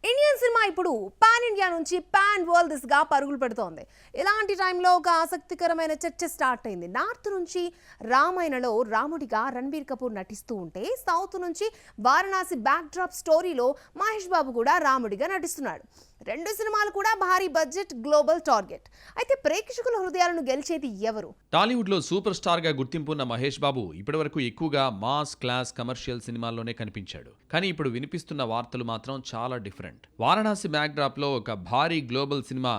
Indian cinema ఇప్పుడు pan India నుంచి pan world దిశగా పరుగులు పెడుతోంది. ఇలాంటి టైంలో ఒక ఆసక్తికరమైన చర్చ స్టార్ట్ అయింది. నార్త్ నుంచి రామాయణలో రాముడిగా రణబీర్ కపూర్ నటిస్తూ ఉంటే, సౌత్ నుంచి వారణాసి బ్యాక్ డ్రాప్ స్టోరీలో మహేష్ బాబు కూడా రాముడిగా నటిస్తున్నాడు. రెండు సినిమాలు కూడా భారీ బడ్జెట్, గ్లోబల్ టార్గెట్. అయితే ప్రేక్షకుల హృదయాలను గెలిచేది ఎవరు? టాలీవుడ్ లో సూపర్ స్టార్ గా గుర్తింపున్న మహేష్ బాబు ఇప్పటివరకు ఎక్కువగా మాస్, క్లాస్, కమర్షియల్ సినిమాల్లోనే కనిపించాడు. కానీ ఇప్పుడు వినిపిస్తున్న వార్తలు మాత్రం చాలా డిఫరెంట్. వారణాసి బ్యాక్ డ్రాప్ లో ఒక భారీ గ్లోబల్ సినిమా,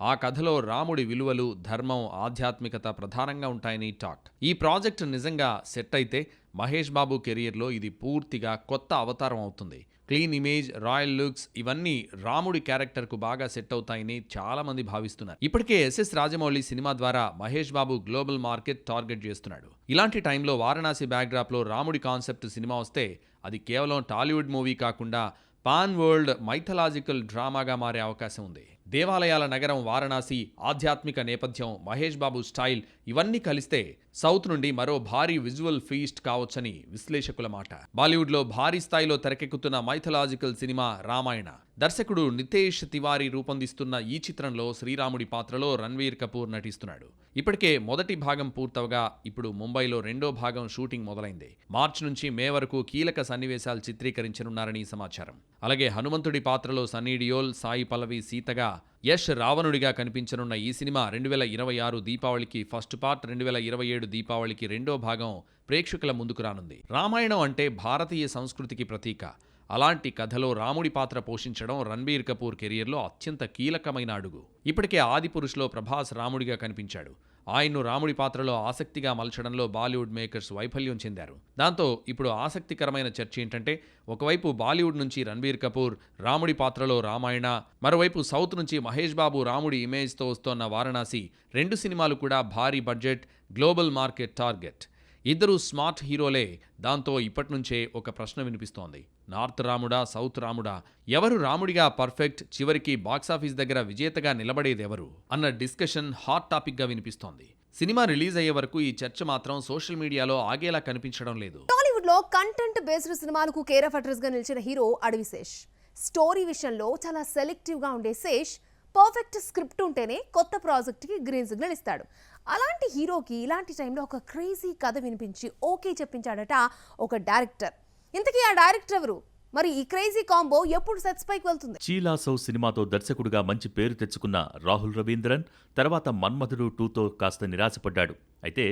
ఆ కథలో రాముడి విలువలు, ధర్మం, ఆధ్యాత్మికత ప్రధానంగా ఉంటాయని టాక్. ఈ ప్రాజెక్ట్ నిజంగా సెట్ అయితే మహేష్ బాబు కెరియర్లో ఇది పూర్తిగా కొత్త అవతారం అవుతుంది. క్లీన్ ఇమేజ్, రాయల్ లుక్స్ ఇవన్నీ రాముడి క్యారెక్టర్కు బాగా సెట్ అవుతాయని చాలా మంది భావిస్తున్నారు. ఇప్పటికే ఎస్ఎస్ రాజమౌళి సినిమా ద్వారా Mahesh Babu global market target చేస్తున్నాడు. ఇలాంటి టైంలో వారణాసి బ్యాక్డ్రాప్లో రాముడి కాన్సెప్ట్ సినిమా వస్తే అది కేవలం టాలీవుడ్ మూవీ కాకుండా పాన్ వరల్డ్ మైథలాజికల్ డ్రామాగా మారే అవకాశం ఉంది. దేవాలయాల నగరం వారణాసి, ఆధ్యాత్మిక నేపథ్యం, మహేష్ బాబు స్టైల్ ఇవన్నీ కలిస్తే సౌత్ నుండి మరో భారీ విజువల్ ఫీస్ట్ కావచ్చని విశ్లేషకుల మాట. బాలీవుడ్లో భారీ స్థాయిలో తెరకెక్కుతున్న మైథలాజికల్ సినిమా రామాయణ. దర్శకుడు నితేష్ తివారీ రూపొందిస్తున్న ఈ చిత్రంలో శ్రీరాముడి పాత్రలో రణబీర్ కపూర్ నటిస్తున్నాడు. ఇప్పటికే మొదటి భాగం పూర్తవగా ఇప్పుడు ముంబైలో రెండో భాగం షూటింగ్ మొదలైంది. మార్చి నుంచి మే వరకు కీలక సన్నివేశాలు చిత్రీకరించనున్నారని సమాచారం. అలాగే హనుమంతుడి పాత్రలో సన్నీ డియోల్, సాయి పల్లవి సీతగా, యష్ రావణుడిగా కనిపించనున్న ఈ సినిమా 2026 దీపావళికి ఫస్ట్ పార్ట్, 2027 దీపావళికి రెండో భాగం ప్రేక్షకుల ముందుకు రానుంది. రామాయణం అంటే భారతీయ సంస్కృతికి ప్రతీక. అలాంటి కథలో రాముడి పాత్ర పోషించడం రణబీర్ కపూర్ కెరియర్లో అత్యంత కీలకమైన అడుగు. ఇప్పటికే ఆదిపురుష్లో ప్రభాస్ రాముడిగా కనిపించాడు. ఆయన్ను రాముడి పాత్రలో ఆసక్తిగా మలచడంలో బాలీవుడ్ మేకర్స్ వైఫల్యం చెందారు. దాంతో ఇప్పుడు ఆసక్తికరమైన చర్చ ఏంటంటే, ఒకవైపు బాలీవుడ్ నుంచి రణబీర్ కపూర్ రాముడి పాత్రలో రామాయణ, మరోవైపు సౌత్ నుంచి మహేష్ బాబు రాముడి ఇమేజ్తో వస్తోన్న వారణాసి. రెండు సినిమాలు కూడా భారీ బడ్జెట్, గ్లోబల్ మార్కెట్ టార్గెట్. ఇద్దరు స్మార్ట్ హీరోలే. దాంతో ఇప్పటినుంచే ఒక ప్రశ్న వినిపిస్తోంది. నార్త్ రాముడా, సౌత్ రాముడా? ఎవరు రాముడిగా పర్ఫెక్ట్, చివరికి బాక్సాఫీస్ దగ్గర విజేతగా నిలబడేదెవరు అన్న డిస్కషన్ హాట్ టాపిక్గా వినిపిస్తోంది. సినిమా రిలీజ్ అయ్యే వరకు ఈ చర్చ మాత్రం సోషల్ మీడియాలో ఆగేలా కనిపించడం లేదు. టాలీవుడ్ లో కంటెంట్ బేస్డ్ సినిమాలకు కేర్ ఆఫ్ అడ్రస్ గా నిలిచిన హీరో అడవి శేష్. స్టోరీ విషయంలో చాలా సెలెక్టివ్ గా ఉండే శేష్ పర్ఫెక్ట్ స్క్రిప్ట్ ఉంటేనే కొత్త ప్రాజెక్ట్కి గ్రీన్ సిగ్నల్ ఇస్తాడు. అలాంటి హీరోకి ఇలాంటి టైంలో ఒక క్రేజీ కథ వినిపించి ఓకే చెప్పించాడట ఒక డైరెక్టర్. ఇంతకీ ఆ డైరెక్టర్ ఎవరు? మరి ఈ క్రేజీ కాంబో ఎప్పుడు సెట్స్ పైకి వెళ్తుంది? చీలాసౌ సినిమాతో దర్శకుడిగా మంచి పేరు తెచ్చుకున్న రాహుల్ రవీంద్రన్ తర్వాత మన్మధుడు 2తో కాస్త నిరాశపడ్డాడు. అయితే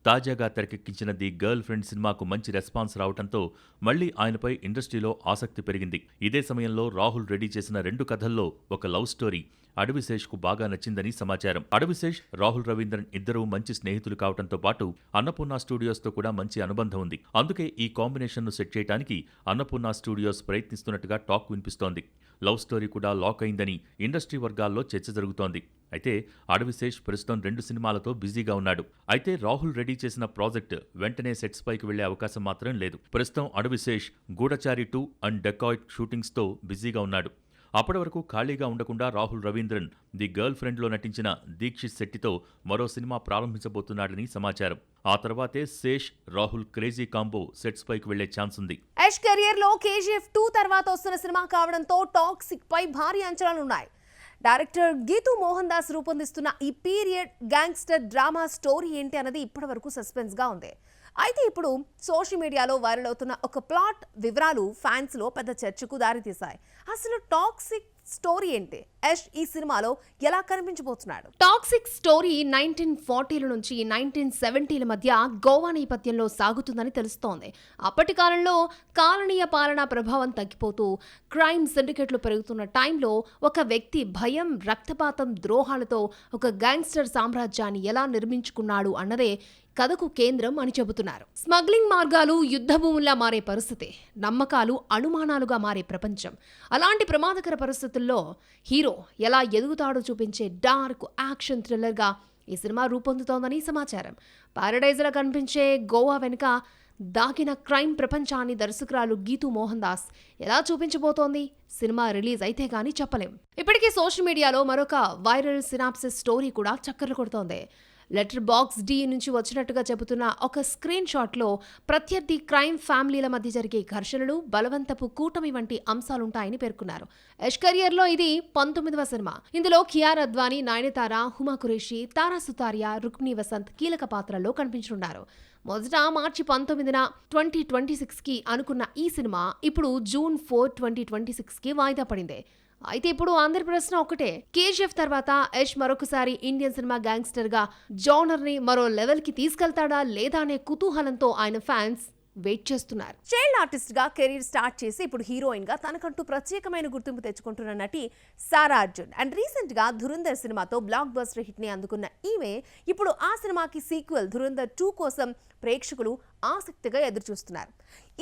తాజాగా తెరకెక్కించిన ది గర్ల్ ఫ్రెండ్ సినిమాకు మంచి రెస్పాన్స్ రావడంతో మళ్లీ ఆయనపై ఇండస్ట్రీలో ఆసక్తి పెరిగింది. ఇదే సమయంలో రాహుల్ రెడీ చేసిన రెండు కథల్లో ఒక లవ్ స్టోరీ అడవిశేష్కు బాగా నచ్చిందని సమాచారం. అడవిశేష్, రాహుల్ రవీంద్రన్ ఇద్దరూ మంచి స్నేహితులు కావడంతో పాటు అన్నపూర్ణ స్టూడియోస్తో కూడా మంచి అనుబంధం ఉంది. అందుకే ఈ కాంబినేషన్ను సెట్ చేయడానికి అన్నపూర్ణ స్టూడియోస్ ప్రయత్నిస్తున్నట్టుగా టాక్ వినిపిస్తోంది. లవ్ స్టోరీ కూడా లాక్ అయిందని ఇండస్ట్రీ వర్గాల్లో చర్చ జరుగుతోంది. అయితే అడవిశేష్ ప్రస్తుతం రెండు సినిమాలతో బిజీగా ఉన్నాడు. అయితే రాహుల్ రెడీ చేసిన ప్రాజెక్ట్ వెంటనే సెట్స్ పైకి వెళ్లే అవకాశం మాత్రం లేదు. ప్రస్తుతం అడవిశేష్ గూఢచారి 2 అండ్ డెకాయిట్ షూటింగ్స్తో బిజీగా ఉన్నాడు. అప్పటి వరకు ఖాళీగా ఉండకుండా రాహుల్ రవీంద్రన్ ది గర్ల్ ఫ్రెండ్లో నటించిన దీక్షిత్ శెట్టితో మరో సినిమా ప్రారంభించబోతున్నాడని సమాచారం. ఆ తర్వాతే Sesh, Rahul crazy combo sets పైకి వెళ్లే ఛాన్స్ ఉంది. యష్ కెరియర్ లో KGF 2 తర్వాత వస్తున్న సినిమా కావడంతో టాక్సిక్ పై భారీ అంచనాలున్నాయి. డైరెక్టర్ గీతూ మోహన్ దాస్ రూపొందిస్తున్న ఈ పీరియడ్ గ్యాంగ్స్టర్ డ్రామా స్టోరీ ఏంటి అన్నది ఇప్పటి వరకు సస్పెన్స్ గా ఉంది. అయితే ఇప్పుడు సోషల్ మీడియాలో వైరల్ అవుతున్న ఒక ప్లాట్ వివరాలు ఫ్యాన్స్ లో పెద్ద చర్చకు దారితీశాయి. అసలు టాక్సిక్ స్టోరీ ఏంటి? యష్ ఈ సినిమాలో ఎలా కనిపించబోతున్నాడు? టాక్సిక్ స్టోరీ 1940ల నుంచి 1970ల మధ్య గోవా నేపథ్యంలో సాగుతుందని తెలుస్తోంది. అప్పటి కాలంలో కాలనీయ పాలనా ప్రభావం తగ్గిపోతూ క్రైమ్ సిండికేట్లు పెరుగుతున్న టైంలో ఒక వ్యక్తి భయం, రక్తపాతం, ద్రోహాలతో ఒక గ్యాంగ్స్టర్ సామ్రాజ్యాన్ని ఎలా నిర్మించుకున్నాడు అన్నదే కథకు కేంద్రం అని చెబుతున్నారు. స్మగ్లింగ్ మార్గాలు యుద్ధభూముల్లా మారే పరిస్థితి, నమ్మకాలు అనుమానాలుగా మారే ప్రపంచం. అలాంటి ప్రమాదకర పరిస్థితుల్లో హీరో ఎలా ఎదుగుతాడో చూపించే డార్క్ యాక్షన్ థ్రిల్లర్గా ఈ సినిమా రూపొందుతోందని సమాచారం. పారడైజ్లా కనిపించే గోవా వెనుక దాగిన క్రైమ్ ప్రపంచాన్ని దర్శకురాలు గీతూ మోహన్ దాస్ ఎలా చూపించబోతోంది? సినిమా రిలీజ్ అయితే గానీ చెప్పలేం. ఇప్పటికే సోషల్ మీడియాలో మరొక వైరల్ సినాప్సిస్ స్టోరీ కూడా చక్కర్లు కొడుతోంది. లెటర్ బాక్స్ డి నుంచి వచ్చినట్టుగా చెబుతున్న ఒక స్క్రీన్ షాట్లో ప్రత్యర్థి క్రైమ్ ఫ్యామిలీల మధ్య జరిగే ఘర్షణలు, బలవంతపు కూటమి వంటి అంశాలుంటాయని పేర్కొన్నారు. యష్ కెరియర్లో ఇది 19వ సినిమా. ఇందులో కియారా అద్వానీ, నయనతార, హుమా ఖురేషి, తారా సుతారియా, రుక్మిణి వసంత్ కీలక పాత్రల్లో కనిపించనున్నారు. మొదట మార్చి 19న 2026కి అనుకున్న ఈ సినిమా ఇప్పుడు జూన్ 4, 2026కి వాయిదా పడింది. అయితే ఇప్పుడు అందరి ప్రశ్న ఒకటే, కేజీఎఫ్ తర్వాత యష్ మరొకసారి ఇండియన్ సినిమా గ్యాంగ్స్టర్ గా జోనర్ ని మరో లెవెల్ కి తీసుకెళ్తాడా లేదా అనే కుతూహలంతో ఆయన ఫ్యాన్స్ వెయిట్ చేస్తున్నారు. చైల్డ్ ఆర్టిస్ట్ గా కెరీర్ స్టార్ట్ చేసి ఇప్పుడు హీరోయిన్ గా తనకంటూ ప్రత్యేకమైన గుర్తింపు తెచ్చుకుంటున్న నటి సారా అర్జున్ అండ్ రీసెంట్ గా ధురంధర్ సినిమాతో బ్లాక్ బస్టర్ హిట్ ని అందుకున్న ఈమె ఇప్పుడు ఆ సినిమాకి సీక్వెల్ ధురంధర్ 2 కోసం ప్రేక్షకులు ఆసక్తిగా ఎదురుచూస్తున్నారు.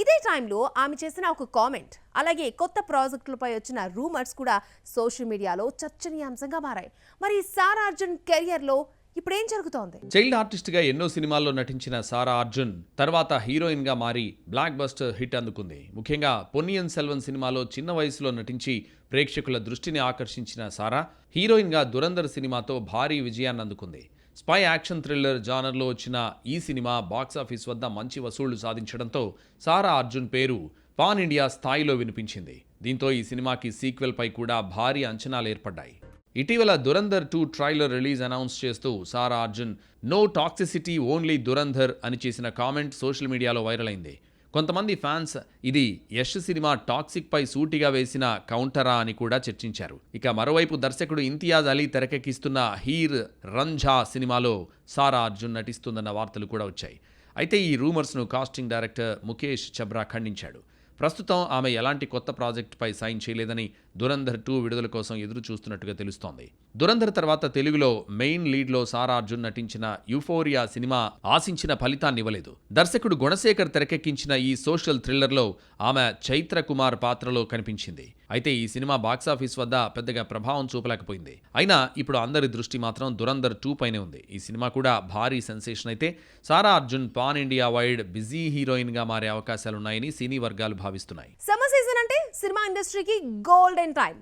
ఇదే టైంలో ఆమె చేసిన ఒక కామెంట్, అలాగే కొత్త ప్రాజెక్టులపై వచ్చిన రూమర్స్ కూడా సోషల్ మీడియాలో చర్చనీయాంశంగా మారాయి. మరి సారా అర్జున్ కెరియర్లో ఇప్పుడేం జరుగుతోంది? చైల్డ్ ఆర్టిస్ట్గా ఎన్నో సినిమాల్లో నటించిన సారా అర్జున్ తర్వాత హీరోయిన్గా మారి బ్లాక్ బస్టర్ హిట్ అందుకుంది. ముఖ్యంగా పొన్నియిన్ సెల్వన్ సినిమాలో చిన్న వయసులో నటించి ప్రేక్షకుల దృష్టిని ఆకర్షించిన సారా హీరోయిన్గా దురంధర్ సినిమాతో భారీ విజయాన్ని అందుకుంది. స్పై యాక్షన్ థ్రిల్లర్ జానర్లో వచ్చిన ఈ సినిమా బాక్సాఫీస్ వద్ద మంచి వసూళ్లు సాధించడంతో సారా అర్జున్ పేరు పాన్ ఇండియా స్థాయిలో వినిపించింది. దీంతో ఈ సినిమాకి సీక్వెల్ పై కూడా భారీ అంచనాలు ఏర్పడ్డాయి. ఇటీవల దురంధర్ 2 ట్రైలర్ రిలీజ్ అనౌన్స్ చేస్తూ Sara Arjun no toxicity only Dhurandhar అని చేసిన కామెంట్ సోషల్ మీడియాలో వైరల్ అయింది. కొంతమంది ఫ్యాన్స్ ఇది యష్ సినిమా టాక్సిక్ పై సూటిగా వేసిన కౌంటరా అని కూడా చర్చించారు. ఇక మరోవైపు దర్శకుడు ఇంతియాజ్ అలీ తెరకెక్కిస్తున్న హీర్ రంఝా సినిమాలో సారా అర్జున్ నటిస్తుందన్న వార్తలు కూడా వచ్చాయి. అయితే ఈ రూమర్స్ను కాస్టింగ్ డైరెక్టర్ ముఖేష్ చబ్రా ఖండించాడు. ప్రస్తుతం ఆమె ఎలాంటి కొత్త ప్రాజెక్టుపై సైన్ చేయలేదని దురంధర్ 2 విడుదల కోసం ఎదురు చూస్తున్నట్టుగా తెలుస్తోంది. దురంధర్ తర్వాత తెలుగులో మెయిన్ లీడ్లో సారా అర్జున్ నటించిన యూఫోరియా సినిమా ఆశించిన ఫలితాన్ని ఇవ్వలేదు. దర్శకుడు గుణశేఖర్ తెరకెక్కించిన ఈ సోషల్ థ్రిల్లర్లో ఆమె చైత్ర కుమార్ పాత్రలో కనిపించింది. అయితే ఈ సినిమా బాక్సాఫీస్ వద్ద పెద్దగా ప్రభావం చూపలేకపోయింది. అయినా ఇప్పుడు అందరి దృష్టి మాత్రం దురంధర్ 2 పైనే ఉంది. ఈ సినిమా కూడా భారీ సెన్సేషన్ అయితే Sara Arjun pan India wide busy heroine గా మారే అవకాశాలున్నాయని సినీ వర్గాలు భావిస్తున్నాయి. సమ్మర్ సీజన్ అంటే సినిమా ఇండస్ట్రీకి గోల్డెన్ టైం.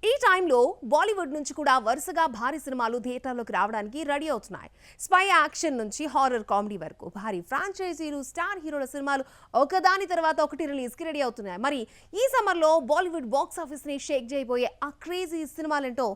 ఈ టైంలో బాలీవుడ్ నుంచి కూడా వరుసగా భారీ సినిమాలు థియేటర్లోకి రావడానికి రెడీ అవుతున్నాయి. స్పై యాక్షన్ నుంచి హారర్ కామెడీ వరకు భారీ ఫ్రాంచైజీలు, స్టార్ హీరోల సినిమాలు ఒకదాని తర్వాత ఒకటి రిలీజ్కి రెడీ అవుతున్నాయి. మరి ఈ సమ్మర్లో బాలీవుడ్ బాక్స్ ఆఫీస్ని షేక్ చేయబోయే ఆ క్రేజీ సినిమాలేంటో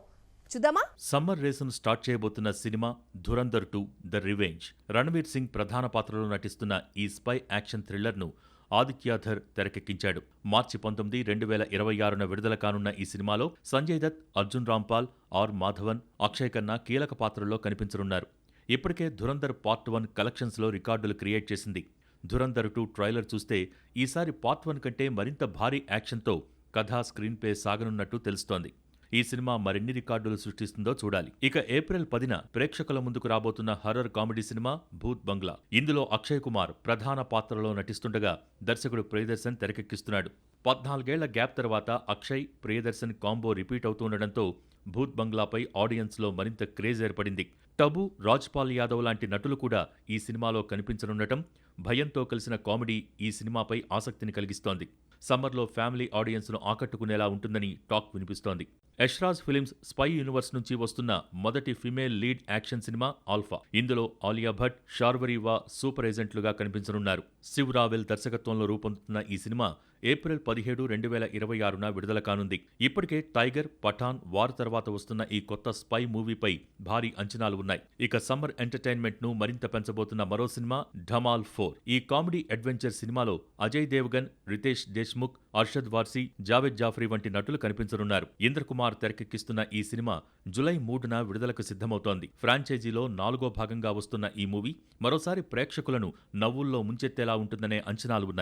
చూద్దామా? సమ్మర్ రేసును స్టార్ట్ చేయబోతున్న cinema Dhurandhar 2 the revenge. Ranveer Singh ప్రధాన పాత్రలో నటిస్తున్న ఈ స్పై యాక్షన్ థ్రిల్లర్ను ఆదిత్యాధర్ తెరకెక్కించాడు. మార్చి 19, 2026న విడుదల కానున్న ఈ సినిమాలో సంజయ్ దత్, అర్జున్ రాంపాల్, ఆర్ మాధవన్, అక్షయ్ ఖన్నా కీలక పాత్రల్లో కనిపించనున్నారు. ఇప్పటికే ధురంధర్ పార్ట్ 1 కలెక్షన్స్లో రికార్డులు క్రియేట్ చేసింది. ధురంధర్ 2 ట్రైలర్ చూస్తే ఈసారి పార్ట్ 1 కంటే మరింత భారీ యాక్షన్తో కథా స్క్రీన్ ప్లే సాగనున్నట్టు తెలుస్తోంది. ఈ సినిమా మరిన్ని రికార్డులు సృష్టిస్తుందో చూడాలి. ఇక ఏప్రిల్ 10న ప్రేక్షకుల ముందుకు రాబోతున్న హర్రర్ కామెడీ సినిమా భూత్ బంగ్లా. ఇందులో అక్షయ్ కుమార్ ప్రధాన పాత్రలో నటిస్తుండగా దర్శకుడు ప్రియదర్శన్ తెరకెక్కిస్తున్నాడు. 14 ఏళ్ల గ్యాప్ తర్వాత అక్షయ్, ప్రియదర్శన్ కాంబో రిపీట్ అవుతుండటంతో భూత్ బంగ్లాపై ఆడియన్స్లో మరింత క్రేజ్ ఏర్పడింది. టబు, రాజ్పాల్ యాదవ్ లాంటి నటులు కూడా ఈ సినిమాలో కనిపించనుండటం భయంతో కలిసిన కామెడీ ఈ సినిమాపై ఆసక్తిని కలిగిస్తోంది. సమ్మర్లో ఫ్యామిలీ ఆడియన్స్ను ఆకట్టుకునేలా ఉంటుందని టాక్ వినిపిస్తోంది. యష్రాజ్ ఫిలిమ్స్ స్పై యూనివర్స్ నుంచి వస్తున్న మొదటి female lead action cinema alpha. ఇందులో ఆలియా భట్, శార్వరి వా సూపర్ ఏజెంట్లుగా కనిపించనున్నారు. శివ్ రావెల్ దర్శకత్వంలో రూపొందుతున్న ఈ సినిమా ఏప్రిల్ 17, 2026న విడుదల కానుంది. ఇప్పటికే టైగర్, పఠాన్, వార్ తర్వాత వస్తున్న ఈ కొత్త స్పై మూవీపై భారీ అంచనాలు ఉన్నాయి. ఇక సమ్మర్ ఎంటర్టైన్మెంట్ ను మరింత పెంచబోతున్న మరో సినిమా ఢమాల్ 4. ఈ కామెడీ అడ్వెంచర్ సినిమాలో అజయ్ దేవ్గన్, రితేష్ దేశ్ముఖ్, అర్షద్ వార్సీ, జావేద్ జాఫ్రీ వంటి నటులు కనిపించనున్నారు. ఇంద్రకుమార్ తెరకెక్కిస్తున్న ఈ సినిమా జులై 3న విడుదలకు సిద్ధమవుతోంది. ఫ్రాంచైజీలో 4వ భాగంగా వస్తున్న ఈ మూవీ మరోసారి ప్రేక్షకులను నవ్వుల్లో ముంచెత్తేలా ఉంటుందనే అంచనాలు ఉన్నాయి.